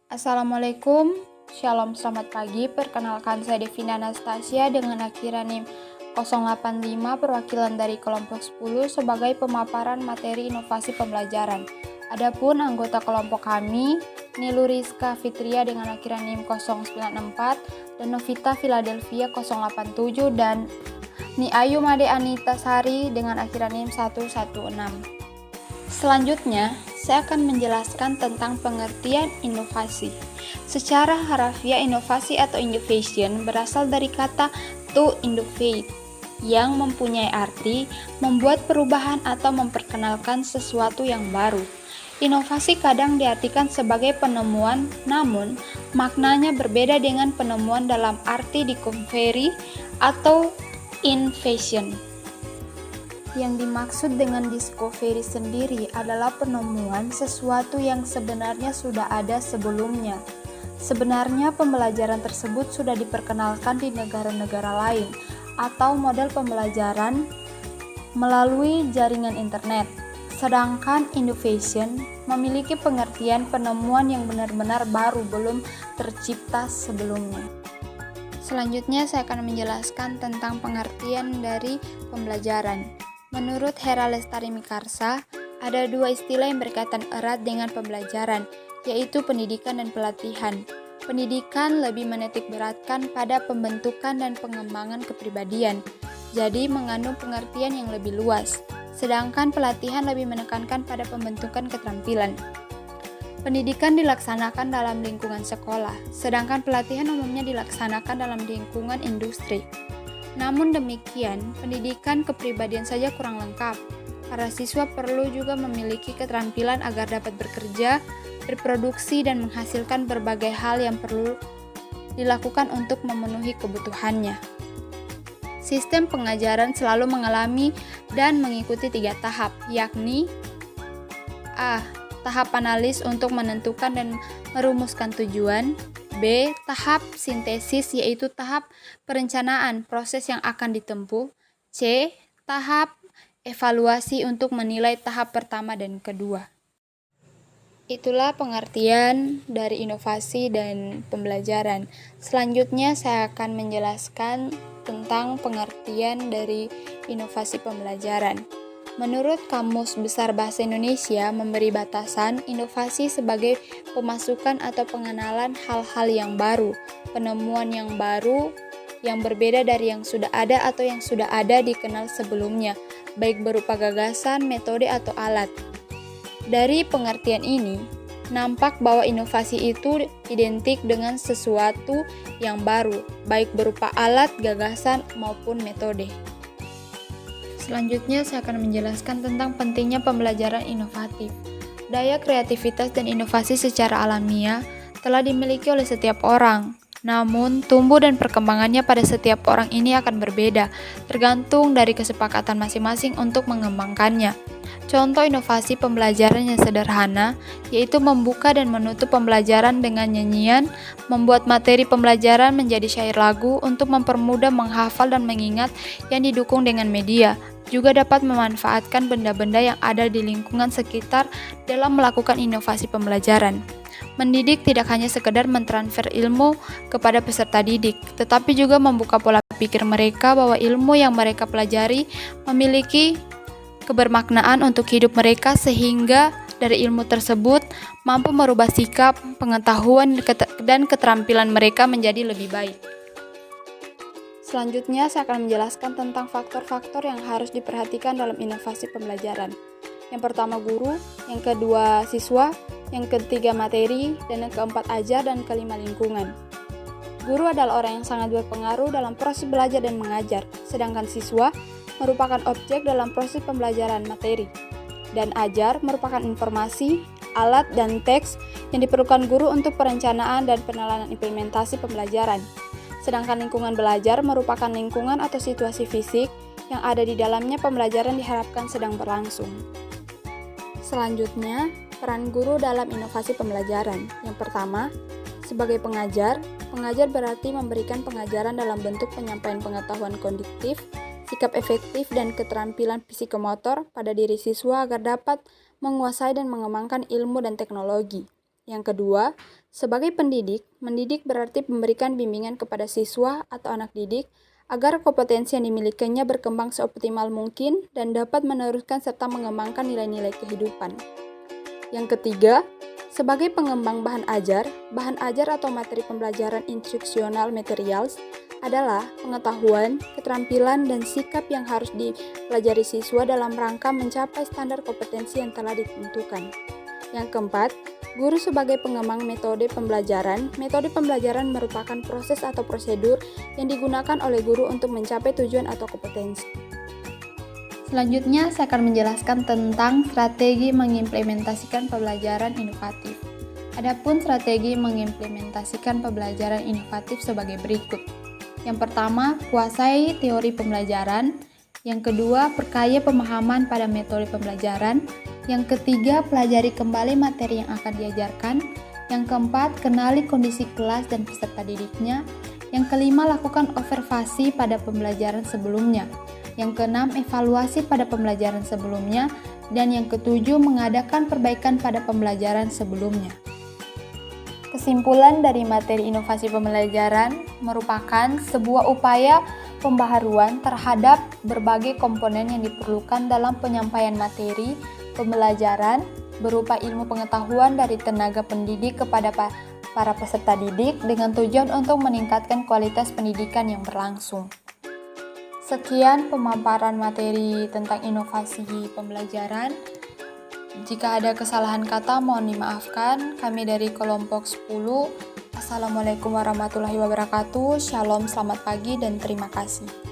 Assalamualaikum, Shalom, selamat pagi. Perkenalkan saya Devina Anastasia dengan akhiran NIM 085 perwakilan dari kelompok 10 sebagai pemaparan materi inovasi pembelajaran. Adapun anggota kelompok kami, Nilu Rizka Fitria dengan akhiran NIM 094 dan Novita Philadelphia 087 dan Ni Ayu Made Anita Sari dengan akhiran NIM 116. Selanjutnya, saya akan menjelaskan tentang pengertian inovasi. Secara harafiah, inovasi atau innovation berasal dari kata to innovate, yang mempunyai arti membuat perubahan atau memperkenalkan sesuatu yang baru. Inovasi kadang diartikan sebagai penemuan, namun maknanya berbeda dengan penemuan dalam arti discovery atau invention. Yang dimaksud dengan discovery sendiri adalah penemuan sesuatu yang sebenarnya sudah ada sebelumnya. Sebenarnya pembelajaran tersebut sudah diperkenalkan di negara-negara lain atau model pembelajaran melalui jaringan internet. Sedangkan innovation memiliki pengertian penemuan yang benar-benar baru belum tercipta sebelumnya. Selanjutnya saya akan menjelaskan tentang pengertian dari pembelajaran. Menurut Hera Lestari Mikarsa, ada dua istilah yang berkaitan erat dengan pembelajaran, yaitu pendidikan dan pelatihan. Pendidikan lebih menitik beratkan pada pembentukan dan pengembangan kepribadian, jadi mengandung pengertian yang lebih luas. Sedangkan pelatihan lebih menekankan pada pembentukan keterampilan. Pendidikan dilaksanakan dalam lingkungan sekolah, sedangkan pelatihan umumnya dilaksanakan dalam lingkungan industri. Namun demikian, pendidikan kepribadian saja kurang lengkap. Para siswa perlu juga memiliki keterampilan agar dapat bekerja, berproduksi, dan menghasilkan berbagai hal yang perlu dilakukan untuk memenuhi kebutuhannya. Sistem pengajaran selalu mengalami dan mengikuti 3 tahap, yakni A. Tahap analis untuk menentukan dan merumuskan tujuan. B. Tahap sintesis, yaitu tahap perencanaan proses yang akan ditempuh. C. Tahap evaluasi untuk menilai tahap pertama dan kedua. Itulah pengertian dari inovasi dan pembelajaran. Selanjutnya saya akan menjelaskan tentang pengertian dari inovasi pembelajaran. Menurut Kamus Besar Bahasa Indonesia memberi batasan inovasi sebagai pemasukan atau pengenalan hal-hal yang baru, penemuan yang baru yang berbeda dari yang sudah ada atau yang sudah ada dikenal sebelumnya, baik berupa gagasan, metode, atau alat. Dari pengertian ini, nampak bahwa inovasi itu identik dengan sesuatu yang baru, baik berupa alat, gagasan, maupun metode. Selanjutnya saya akan menjelaskan tentang pentingnya pembelajaran inovatif. Daya kreativitas dan inovasi secara alamiah telah dimiliki oleh setiap orang. Namun, tumbuh dan perkembangannya pada setiap orang ini akan berbeda, tergantung dari kesepakatan masing-masing untuk mengembangkannya. Contoh inovasi pembelajaran yang sederhana, yaitu membuka dan menutup pembelajaran dengan nyanyian, membuat materi pembelajaran menjadi syair lagu untuk mempermudah menghafal dan mengingat yang didukung dengan media. Juga dapat memanfaatkan benda-benda yang ada di lingkungan sekitar dalam melakukan inovasi pembelajaran. Mendidik tidak hanya sekedar mentransfer ilmu kepada peserta didik, tetapi juga membuka pola pikir mereka bahwa ilmu yang mereka pelajari memiliki kebermaknaan untuk hidup mereka sehingga dari ilmu tersebut mampu merubah sikap, pengetahuan, dan keterampilan mereka menjadi lebih baik. Selanjutnya saya akan menjelaskan tentang faktor-faktor yang harus diperhatikan dalam inovasi pembelajaran. Yang pertama guru, yang kedua siswa, yang ketiga materi, dan yang keempat ajar, dan kelima lingkungan. Guru adalah orang yang sangat berpengaruh dalam proses belajar dan mengajar, sedangkan siswa merupakan objek dalam proses pembelajaran materi. Dan ajar merupakan informasi, alat, dan teks yang diperlukan guru untuk perencanaan dan penelitian implementasi pembelajaran. Sedangkan lingkungan belajar merupakan lingkungan atau situasi fisik yang ada di dalamnya pembelajaran diharapkan sedang berlangsung. Selanjutnya, peran guru dalam inovasi pembelajaran. Yang pertama, sebagai pengajar berarti memberikan pengajaran dalam bentuk penyampaian pengetahuan kognitif, sikap efektif, dan keterampilan psikomotor pada diri siswa agar dapat menguasai dan mengembangkan ilmu dan teknologi. Yang kedua, sebagai pendidik, mendidik berarti memberikan bimbingan kepada siswa atau anak didik agar kompetensi yang dimilikinya berkembang seoptimal mungkin dan dapat meneruskan serta mengembangkan nilai-nilai kehidupan. Yang ketiga, sebagai pengembang bahan ajar atau materi pembelajaran instruksional materials adalah pengetahuan, keterampilan, dan sikap yang harus dipelajari siswa dalam rangka mencapai standar kompetensi yang telah ditentukan. Yang keempat, guru sebagai pengembang metode pembelajaran. Metode pembelajaran merupakan proses atau prosedur yang digunakan oleh guru untuk mencapai tujuan atau kompetensi. Selanjutnya, saya akan menjelaskan tentang strategi mengimplementasikan pembelajaran inovatif. Adapun strategi mengimplementasikan pembelajaran inovatif sebagai berikut. Yang pertama, kuasai teori pembelajaran. Yang kedua, perkaya pemahaman pada metode pembelajaran. Yang ketiga, pelajari kembali materi yang akan diajarkan. Yang keempat, kenali kondisi kelas dan peserta didiknya. Yang kelima, lakukan observasi pada pembelajaran sebelumnya. Yang keenam, evaluasi pada pembelajaran sebelumnya. Dan yang ketujuh, mengadakan perbaikan pada pembelajaran sebelumnya. Kesimpulan dari materi inovasi pembelajaran merupakan sebuah upaya pembaharuan terhadap berbagai komponen yang diperlukan dalam penyampaian materi pembelajaran berupa ilmu pengetahuan dari tenaga pendidik kepada para peserta didik dengan tujuan untuk meningkatkan kualitas pendidikan yang berlangsung. Sekian pemaparan materi tentang inovasi pembelajaran. Jika ada kesalahan kata mohon dimaafkan. Kami dari kelompok 10. Assalamualaikum warahmatullahi wabarakatuh. Shalom, selamat pagi dan terima kasih.